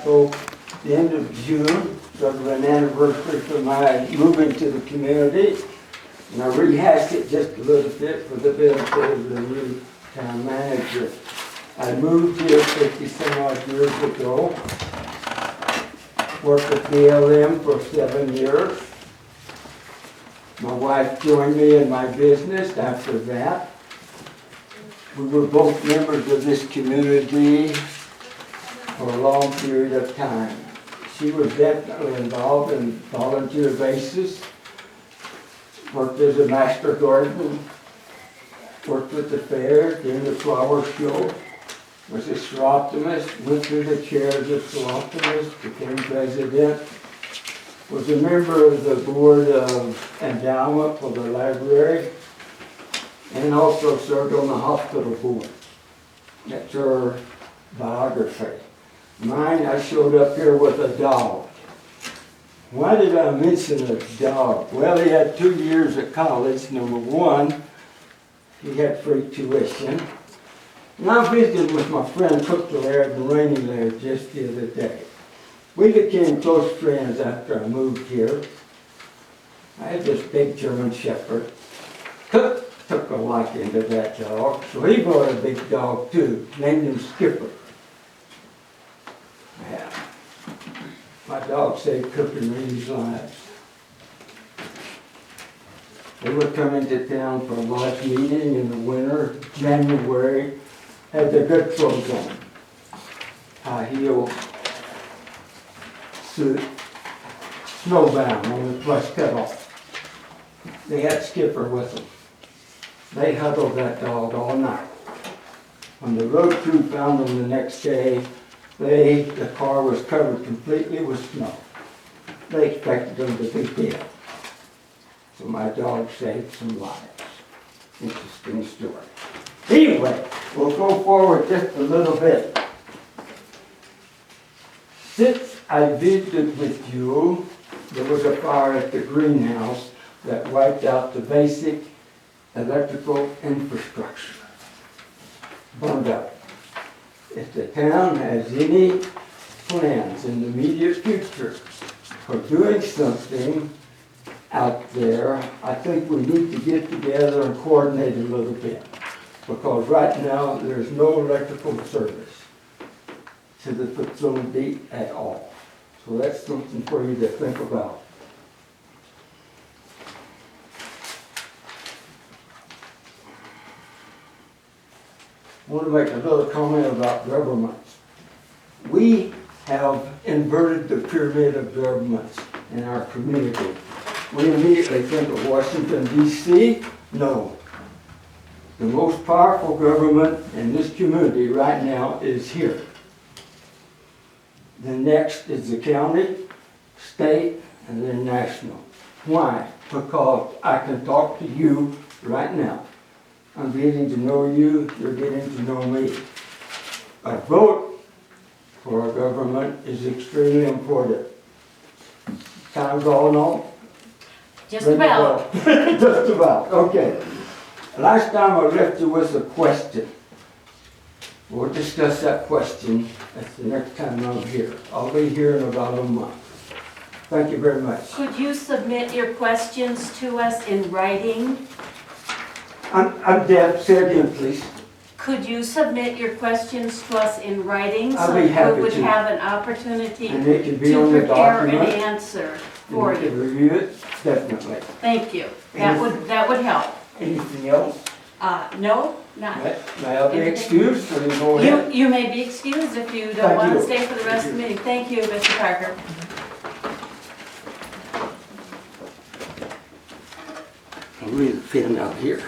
Glasgow the end of June, sort of an anniversary for my moving to the community. And I rehashed it just a little bit for the benefit of the new town manager. I moved here 50 some odd years ago. Worked at BLM for 7 years. My wife joined me in my business after that. We were both members of this community for a long period of time. She was definitely involved in volunteer basis. Worked as a master gardener. Worked with the fair, during the flower show. Was a philanthropist, went through the chair as a philanthropist, became president. Was a member of the board of endowment for the library. And also served on the hospital board. That's her biography. Mine, I showed up here with a dog. Why did I mention a dog? Well, he had 2 years at college. Number one, he had free tuition. And I visited with my friend Cook Laird and Rainey Laird just the other day. We became close friends after I moved here. I had this big German Shepherd. Cook took a liking to that dog, so he brought a big dog too, named him Skipper. Yeah. My dog saved Cook and Rainey's lives. They would come into town for a large meeting in the winter, January. Had their good clothes on, high heel suit, snowbound on the flesh cut off. They had Skipper with them. They huddled that dog all night. When the road crew found them the next day, the car was covered completely with snow. They expected them to be dead. So my dog saved some lives. Interesting story. Anyway, we'll go forward just a little bit. Since I visited with you, there was a fire at the greenhouse that wiped out the basic electrical infrastructure. Burned up. If the town has any plans in the immediate future for doing something out there, I think we need to get together and coordinate a little bit. Because right now, there's no electrical service to the facility at all. So that's something for you to think about. I want to make a little comment about governments. We have inverted the pyramid of governments in our community. We immediately think of Washington, D.C. No. The most powerful government in this community right now is here. The next is the county, state, and then national. Why? Because I can talk to you right now. I'm getting to know you, you're getting to know me. A vote for a government is extremely important. Time going on? Just about. Just about, okay. Last time I left you with a question. We'll discuss that question at the next time I'm here. I'll be here in about a month. Thank you very much. Could you submit your questions to us in writing? I'm Deb. Say again, please. Could you submit your questions to us in writing I'll so be happy we would to. have an opportunity And it can be to on the prepare an document. answer for And you can you? review it, definitely. Thank you. That would help. Anything else? No, not. May I be excused, so you go ahead? You may be excused if you don't Thank want to you. stay for the rest of the meeting. Thank you, Mr. Parker. I'll leave the pen out here.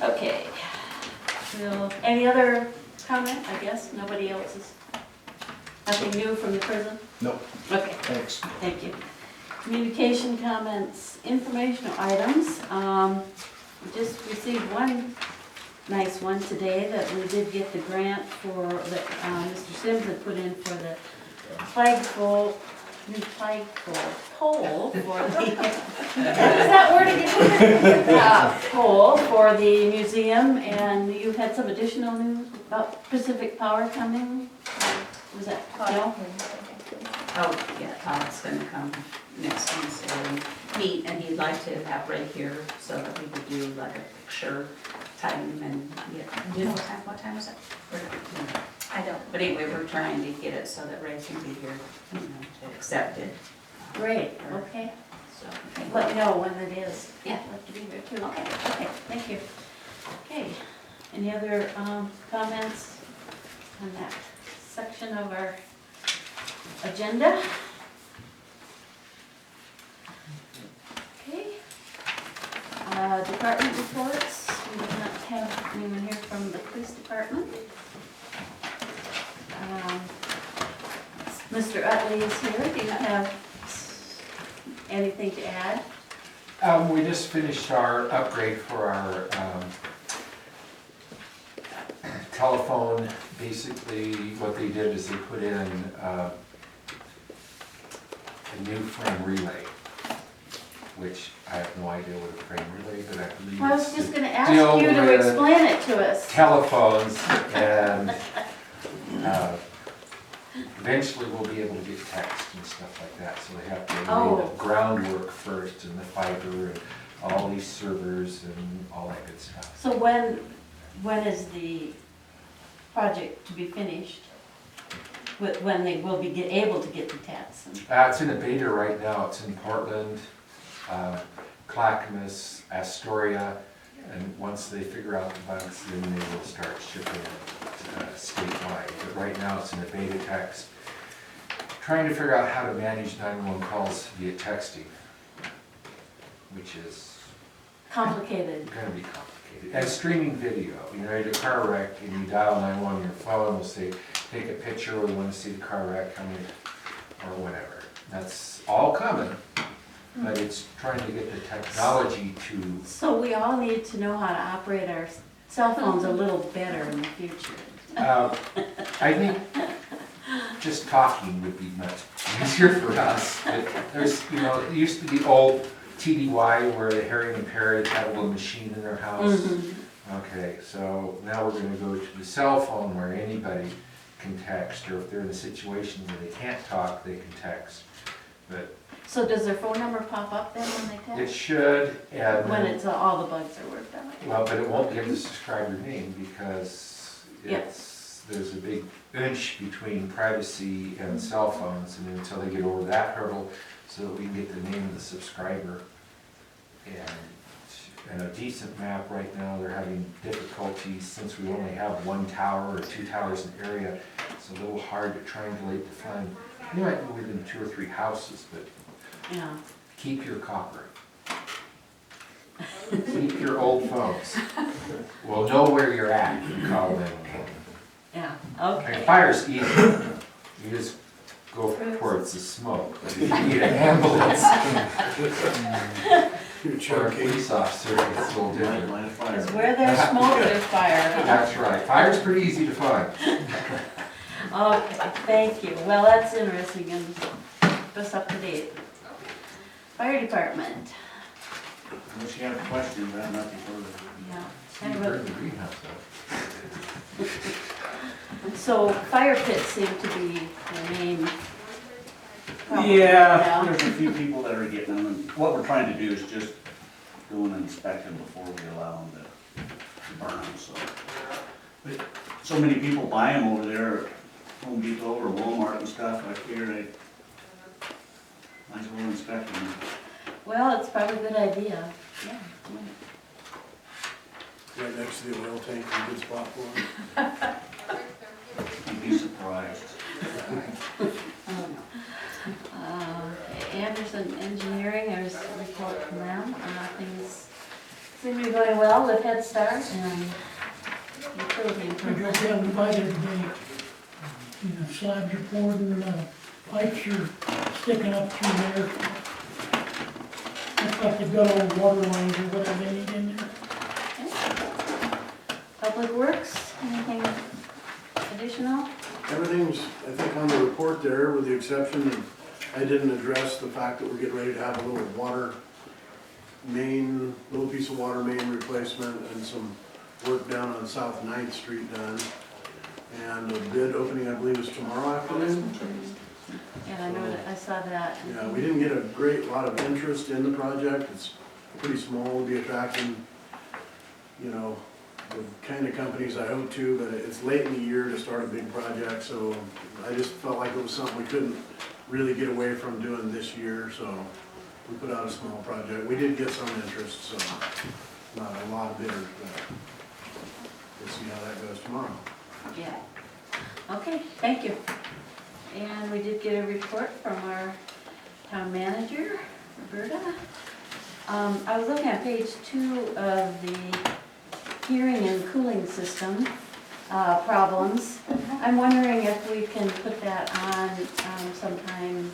Okay. Any other comment, I guess? Nobody else's? Nothing new from the prison? No. Okay, Thanks. thank you. Communication comments, informational items. We just received one nice one today that we did get the grant for, that Mr. Sims had put in for the flagpole recycle pole for the, what is that word again? Pole for the museum, and you had some additional news about Pacific Power coming? Was that, no? Oh, yeah, Todd's gonna come next Wednesday and meet, and he'd like to have Ray here so that we could do like a picture time and, do you know what time is it? I don't, but anyway, we're trying to get it so that Ray can be here, to accept it. Great, okay. So, Let me know when it is. Yeah. I'd like to be there too. Okay, thank you. Okay, any other comments on that section of our agenda? Okay. Department reports. We do not have anyone here from the police department. Mr. Utley is here. Do you have anything to add? We just finished our upgrade for our telephone. Basically, what they did is they put in a new frame relay, which I have no idea what a frame relay, but I believe Well, I was it's just to going to ask deal you to with explain it to us. telephones, and eventually we'll be able to get text and stuff like that, so they have to lay the groundwork first, and the fiber, and all these servers, and all that good stuff. So when is the project to be finished? When they will be able to get the tests? It's in a beta right now. It's in Portland, Clackamas, Astoria, and once they figure out the bugs, then they will start shipping it statewide. But right now it's in a beta text. Trying to figure out how to manage 911 calls via texting, which is Complicated. going to be complicated. And streaming video. You know, you had a car wreck and you dial 911 on your phone, will say, take a picture, or we want to see the car wreck coming, or whatever. That's all coming, but it's trying to get the technology to... So we all need to know how to operate our cell phones a little better in the future. I think just talking would be much easier for us. But there's, you know, it used to be old TDY where the hearing impaired had a little machine in their house. Mm-hmm. Okay, so now we're going to go to the cell phone where anybody can text, or if they're in a situation where they can't talk, they can text. But So does their phone number pop up then when they it text? should, and When it's all the bugs are worked out? well, but it won't give the subscriber name because Yep. there's a big inch between privacy and cell phones, and until they get over that hurdle, so that we can get the name of the subscriber. And a decent map right now, they're having difficulties since we only have one tower or two towers in the area. It's a little hard to triangulate the phone. You might be within 2 or 3 houses, but Yeah. keep your copper. Keep your old phones. We'll know where you're at if you call 911. Yeah, Okay, okay. fire's easy. You just go towards the smoke. But if you need an ambulance or a police officer, it's a little different. Because where there's smoke, there's fire. That's right. Fire's pretty easy to find. Okay, thank you. Well, that's interesting and keep us up to date. Fire department. Unless you have a question, but nothing further. Yeah. You Kind burn of the greenhouse though. So fire pits seem to be the main problem Yeah, now. there's a few people that are getting them, and what we're trying to do is just go and inspect them before we allow them to burn them, so. But so many people buy them over there, at Home Depot or Walmart and stuff like here, they might as well inspect them. Well, it's probably a good idea. Yeah. Right next to the oil tank, a good spot for them. You'd be surprised. Anderson Engineering, there's a report from them. Things seem to be going well with Head Start and utility I drove improvement. down the pipe every day, slabs are poured and pipes are sticking up through there. Looks like they've got all the water lines or whatever they need in there. Public Works, anything additional? Everything's, I think, on the report there, with the exception of I didn't address the fact that we're getting ready to have a little little piece of water main replacement and some work down on South 9th Street done. And the bid opening, I believe, is tomorrow afternoon. Yeah, I know that, I saw that. Yeah, we didn't get a great lot of interest in the project. It's pretty small, we'll be attracting, you know, the kind of companies I hope to, but it's late in the year to start a big project, so I just felt like it was something we couldn't really get away from doing this year, so we put out a small project. We did get some interest, so not a lot of bidders, but we'll see how that goes tomorrow. Yeah. Okay, thank you. And we did get a report from our town manager, Roberta. I was looking at page 2 of the heating and cooling system problems. I'm wondering if we can put that on sometime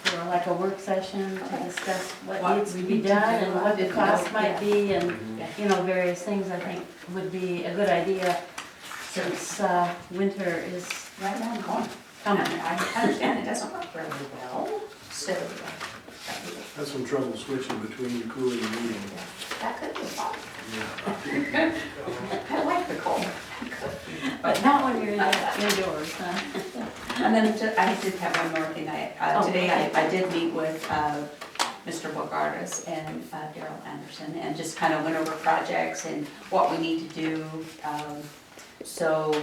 for like a work session to discuss what needs to be done and what the cost might be and, you know, various things I think would be a good idea since winter is Right now, I'm going. coming. I understand it doesn't work very well, so Had some trouble switching between cooling and heating. that could be a problem. Yeah. I like the cold. But not when you're indoors, huh? And then I did have one more thing. Today I did meet with Mr. Bogartis and Daryl Anderson and just kind of went over projects and what we need to do. So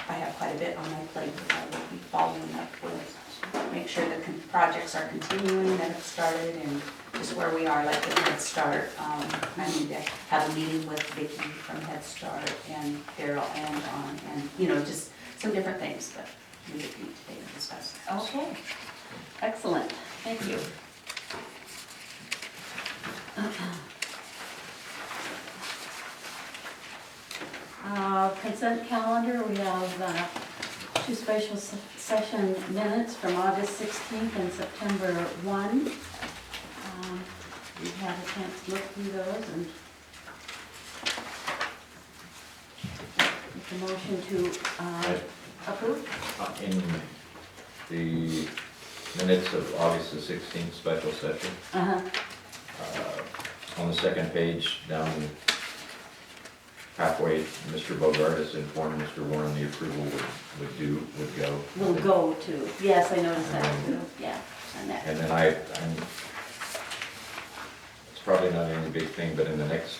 I have quite a bit on my plate that I will be following up with to make sure that projects are continuing that have started and just where we are, like with Head Start. I need to have a meeting with Vicki from Head Start and Daryl and Dawn and, you know, just some different things that we would need today to discuss. Okay, excellent, thank you. Consent calendar, we have 2 special session minutes from August 16th and September 1. We've had a chance to look through those and make a motion to approve. In the minutes of August the 16th special session, on the second page, down halfway, Mr. Bogartis informed Mr. Warren the approval would go. Will go to, yes, I noticed that too, yeah. And then it's probably not any big thing, but in the next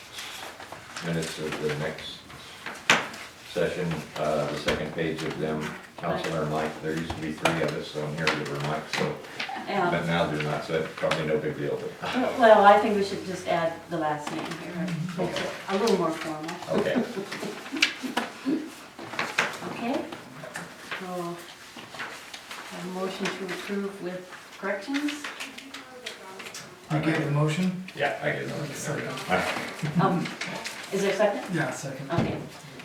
minutes of the next session, the second page of them, Counselor Mike, there used to be 3 of us, so I'm here to Mike, so, but now there's not, so it's probably no big deal. But Well, I think we should just add the last name here, makes it a little more formal. okay. Okay, so, a motion to approve with corrections. I gave the motion? Yeah, I get it. Is there a second? Yeah, second. Okay,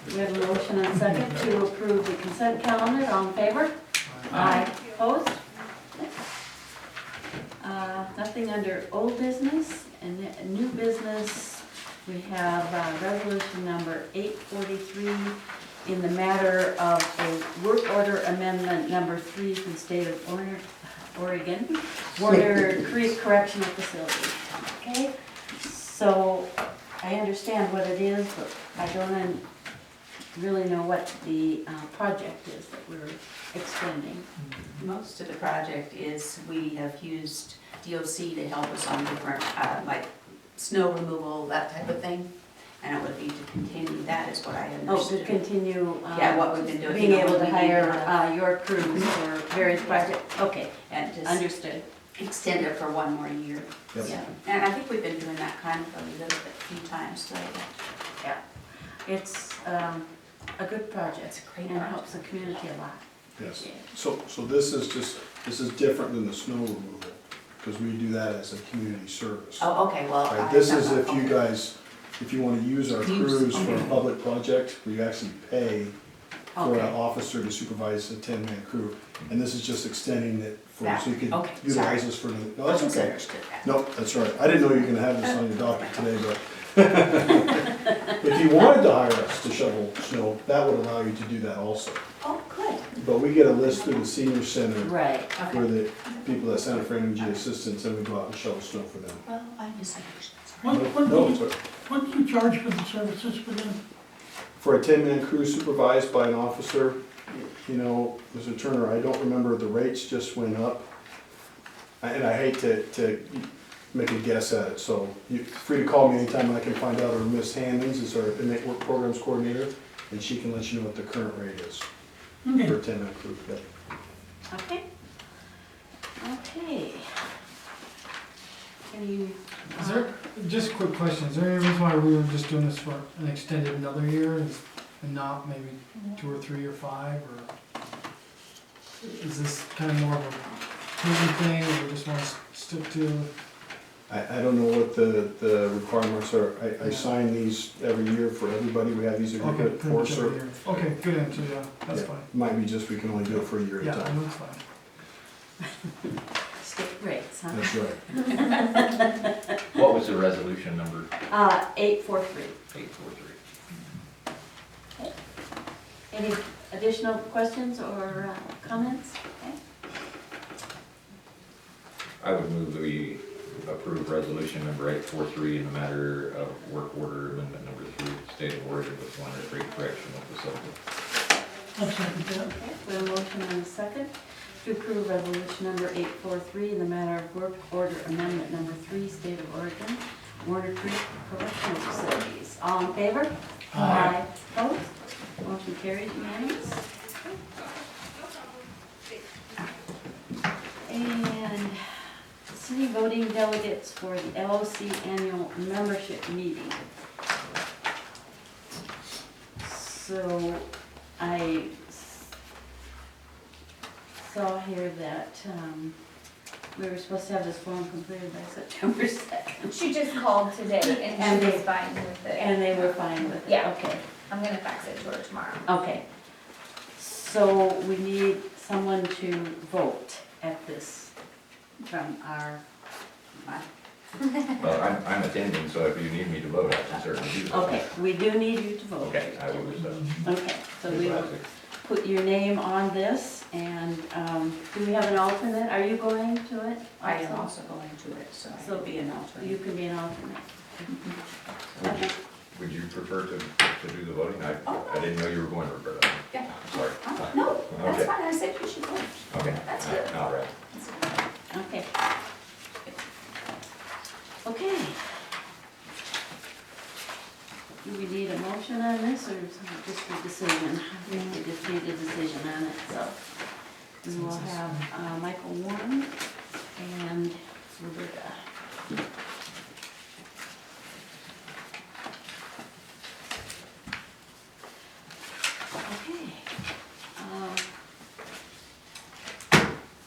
we have a motion and a second to approve the consent calendar, all in favor? Aye. Opposed? Nothing under old business, and new business, we have resolution number 843 in the matter of a work order amendment number 3 from the state of Oregon, Warner Creek Correctional Facility. Okay, so I understand what it is, but I don't really know what the project is that we're extending. Most of the project is we have used DOC to help us on different, like snow removal, that type of thing. And it would be to continue, that is what I Oh, to understood. continue. Yeah, what we've been doing. Being able to We hire your crews for various projects, okay, And just understood. extend it for 1 more year. Yep. Yeah, And I think we've been doing that kind of a little bit, a few times lately. yeah. It's a good project It's a great and project. helps the community a lot. Yes. Yeah. So this is different than the snow removal, because we do that as a community service. Oh, okay, well. Right, I- this is if you guys, if you wanna use our crews for a okay. public project, where you actually pay for an Okay, officer to supervise a 10-man crew. And this is just extending it so you can Okay, utilize sorry. this for another, no, I that's okay. misunderstood that. No, that's all right. I didn't know you were gonna have this on your docket today, but if you wanted to hire us to shovel snow, that would allow you to do that also. Oh, good. But we get a list through the senior center Right. for the people that sign up for energy assistance, and we go out and shovel snow for them. Well, I misunderstood. No, it's okay. What do you charge for the services for them? For a 10-man crew supervised by an officer, you know, Mr. Turner, I don't remember, the rates just went up. And I hate to make a guess at it, so you're free to call me anytime, and I can find out, or Miss Hammonds is our inmate work programs coordinator, and she can let you know what the current rate is for Okay. a 10-man crew. Yep. Okay. Okay. Any? Is there, just a quick question, is there any reason why we were just doing this for an extended another year and not maybe 2 or 3 or 5, or is this kind of more of a proven thing, or we just want to stick to? I don't know what the requirements are. I sign these every year for everybody. We have these every Okay, year pretty for much every cert. year. Okay, good answer, yeah, that's Yeah. fine. Might be just we can only do it for a year Yeah, at a I time. know it's fine. State rates, huh? That's right. What was the resolution number? 843. 843. Any additional questions or comments? Okay. I would move that we approve resolution number 843 in the matter of work order amendment number 3, state of Oregon with 103 correctional facility. I'll second that. Okay, we have a motion and a second to approve resolution number 843 in the matter of work order amendment number 3, state of Oregon, Warner Creek Correctional Facilities. All in favor? Aye. Opposed? Motion carries unanimous. And city voting delegates for the LOC annual membership meeting. So I saw here that we were supposed to have this form completed by September 2nd. She just called today and she was fine with it. And they were fine with it? Yeah. Okay, I'm gonna fax it to her tomorrow. okay. So we need someone to vote at this from our, Well, I'm attending, so if you need me to vote, I can certainly do that. okay, we do need you to vote. Okay, I will do so. Okay, so we will put your name on this, and do we have an alternate? Are you going to it? I am also going to it, so So I'll be an alternate. You can be an alternate. Would you prefer to do the voting? I didn't know you were going, Roberta. Yeah. Sorry. Oh, no, that's Okay. fine, I said you should go. Okay. That's good. All right. Okay. Okay. Do we need a motion on this, or just a decision? I think we just need a decision on it, so. We will have Michael Warren and Roberta. Okay.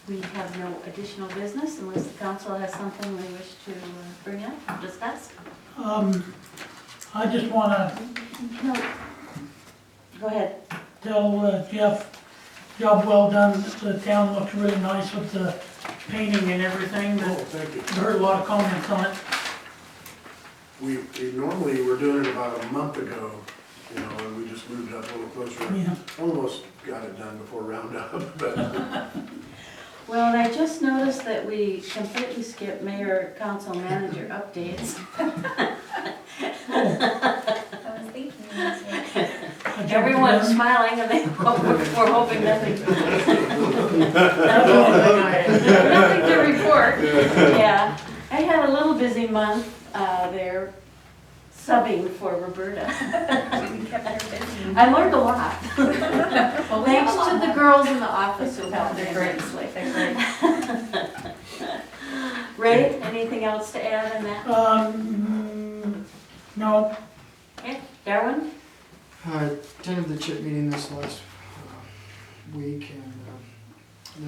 We have no additional business unless the council has something they wish to bring up, or discuss. I just wanna No. Go ahead. tell Jeff, job well done. The town looks really nice with the painting and everything. Oh, But thank you. I heard a lot of comments on it. We normally were doing it about a month ago, you know, and we just moved up a little closer. Yeah. Almost got it done before roundup, but Well, and I just noticed that we completely skipped mayor, council manager updates. I was thinking this way. I jumped Everyone's around. smiling and they, we're hoping nothing. Nothing to report. Yeah, I had a little busy month there subbing for Roberta. We kept her busy. I learned a lot. Thanks to the girls in the office who helped me immensely. Ray, anything else to add in that? No, Okay, Darwin? I attended the CHIP meeting this last week, and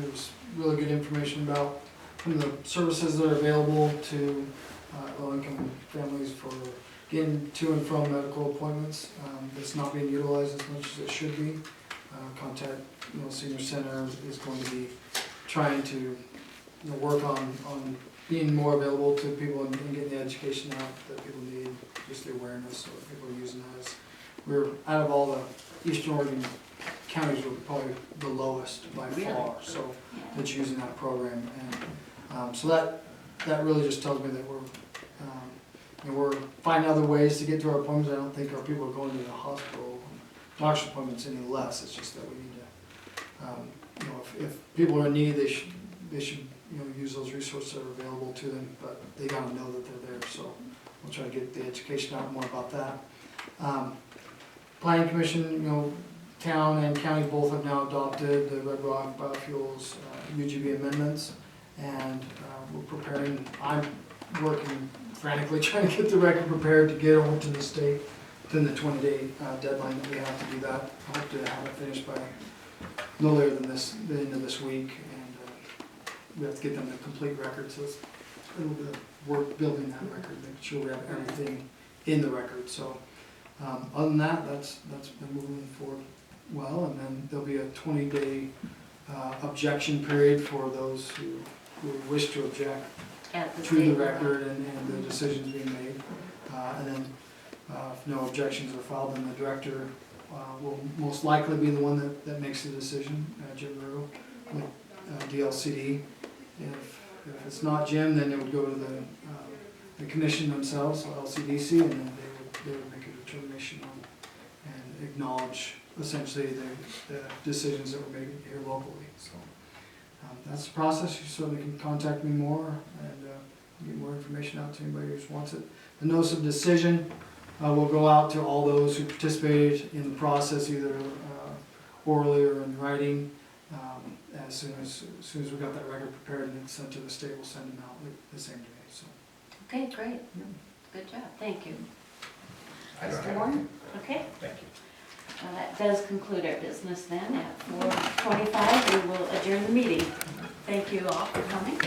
there was really good information about some of the services that are available to low-income families for getting to and from medical appointments. It's not being utilized as much as it should be. Contact, Senior Center is going to be trying to work on being more available to people and getting the education out that people need, just the awareness, so that people are using that. We're out of all the Eastern Oregon counties were probably the lowest by Really? far, so Yeah. that's using that program. And so that really just tells me that we're finding other ways to get to our appointments. I don't think our people are going to the hospital, doctor's appointments any less. It's just that we need to, if people are in need, they should, use those resources that are available to them, but they gotta know that they're there, so we'll try to get the education out more about that. Planning Commission, town and county both have now adopted the Red Rock biofuels UGB amendments, and we're preparing, I'm working frantically trying to get the record prepared to get over to the state within the 20-day deadline that we have to do that. I hope to have it finished by no later than the end of this week, and we have to get them the complete record, so it's a little bit of work building that record, making sure we have everything in the record. So other than that, that's been moving forward well, and then there'll be a 20-day objection period for those who wish to object At the to the state record and the decisions being made. And then if no objections are filed, then the director will most likely be the one that makes the decision, Jim Riddle, with DLCD. If it's not Jim, then it would go to the commission themselves, so LCDC, and then they would make a determination on and acknowledge essentially the decisions that were made here locally. So that's the process. You certainly can contact me more and get more information out to anybody who wants it. The notice of decision will go out to all those who participated in the process, either orally or in writing. As soon as we got that record prepared and sent to the state, we'll send them out the same day. So. Okay, great. Good job. Thank you. I don't Mr. have Moore? anything. Okay. Thank you. That does conclude our business then. At 4:25, we will adjourn the meeting. Thank you all for coming.